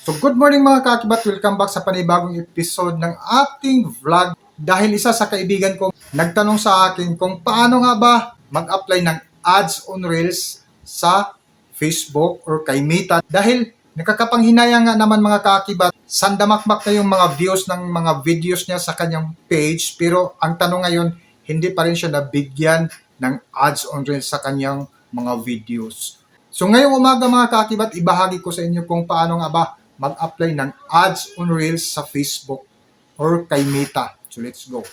So good morning mga kakibat, welcome back sa panibagong episode ng ating vlog. Dahil isa sa kaibigan ko nagtanong sa akin kung paano nga ba mag-apply ng ads on Reels sa Facebook or kay Meta. Dahil nakakapanghinayang nga naman mga kakibat, sandamakmak na yung mga views ng mga videos niya sa kanyang page. Pero ang tanong ngayon, hindi pa rin siya nabigyan ng ads on Reels sa kanyang mga videos. So ngayong umaga mga kakibat, ibahagi ko sa inyo kung paano nga ba mag-apply ng ads on Reels sa Facebook or kay Meta. So let's go.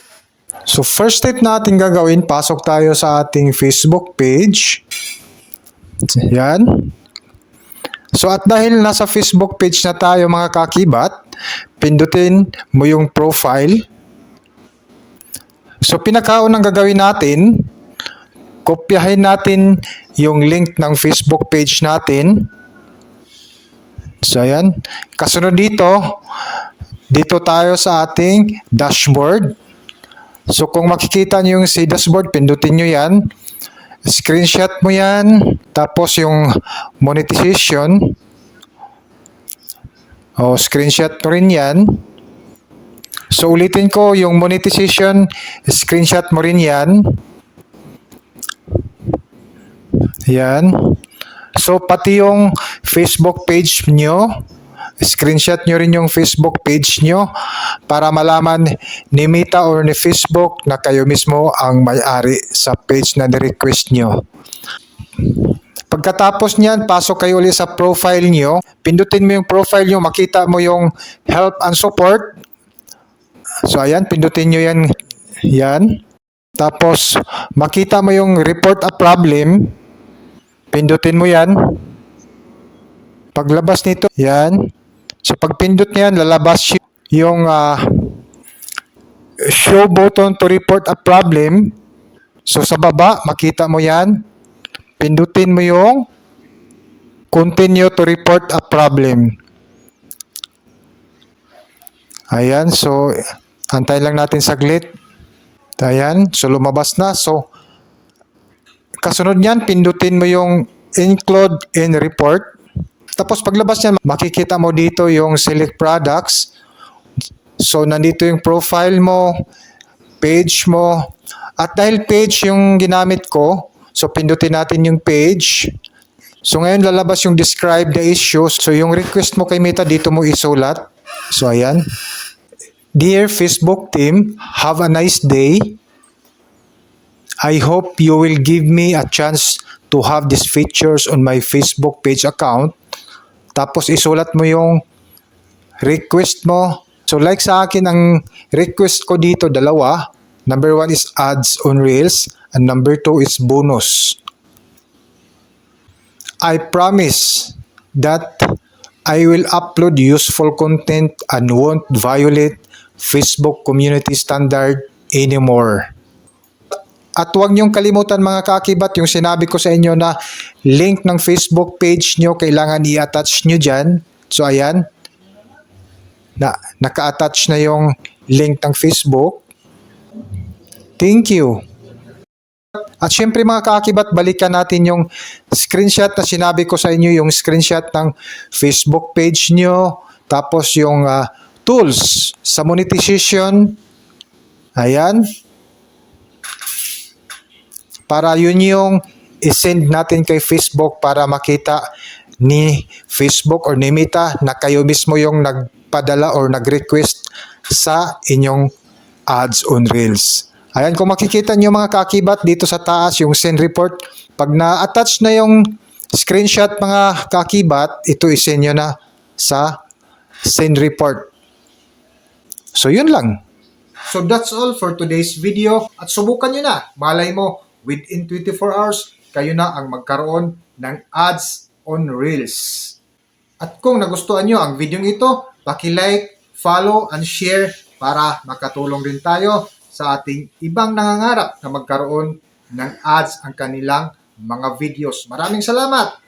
So first step natin gagawin, pasok tayo sa ating Facebook page. Yan. So at dahil nasa Facebook page na tayo mga kakibat, pindutin mo yung profile. So pinakaunang gagawin natin, kopyahin natin yung link ng Facebook page natin. So ayan, kasunod dito tayo sa ating dashboard. So kung makikita nyo yung si dashboard, pindutin nyo yan. Screenshot mo yan. Tapos yung monetization. Screenshot mo rin yan. So ulitin ko, yung monetization, screenshot mo rin yan. Yan. So, pati yung Facebook page nyo, screenshot nyo rin yung Facebook page nyo para malaman ni Meta or ni Facebook na kayo mismo ang may-ari sa page na ni-request nyo. Pagkatapos niyan, pasok kayo ulit sa profile nyo. Pindutin mo yung profile nyo, makita mo yung help and support. So, ayan, pindutin nyo yan. Yan. Tapos, makita mo yung report a problem. Pindutin mo yan. Paglabas nito, yan. So, pag pindot niyan, lalabas yung show button to report a problem. So, sa baba, makita mo yan. Pindutin mo yung continue to report a problem. Ayan. So, antay lang natin saglit. Ayan. So, lumabas na. So, kasunod niyan, pindutin mo yung include in report. Tapos paglabas niyan, makikita mo dito yung select products. So, nandito yung profile mo, page mo. At dahil page yung ginamit ko, so pindutin natin yung page. So, ngayon lalabas yung describe the issue. So, yung request mo kay Meta, dito mo isulat. So, ayan. Dear Facebook team, have a nice day. I hope you will give me a chance to have these features on my Facebook page account. Tapos isulat mo yung request mo. So like sa akin, ang request ko dito dalawa. Number 1 is ads on Reels and number 2 is bonus. I promise that I will upload useful content and won't violate Facebook community standard anymore. At huwag niyong kalimutan mga kakibat, yung sinabi ko sa inyo na link ng Facebook page niyo, kailangan i-attach niyo dyan. So ayan, naka-attach na yung link ng Facebook. Thank you. At syempre mga kakibat, balikan natin yung screenshot na sinabi ko sa inyo, yung screenshot ng Facebook page niyo, tapos yung tools sa monetization. Ayan. Para yun yung isend natin kay Facebook para makita ni Facebook or ni Meta na kayo mismo yung nagpadala or nag-request sa inyong ads on Reels. Ayan, kung makikita nyo mga kakibat dito sa taas yung send report, pag na-attach na yung screenshot mga kakibat, ito isend nyo na sa send report. So yun lang. So that's all for today's video at subukan nyo na. Malay mo, within 24 hours, kayo na ang magkaroon ng ads on Reels. At kung nagustuhan nyo ang video ito, paki-like, follow, and share para makatulong rin tayo sa ating ibang nangangarap na magkaroon ng ads ang kanilang mga videos. Maraming salamat!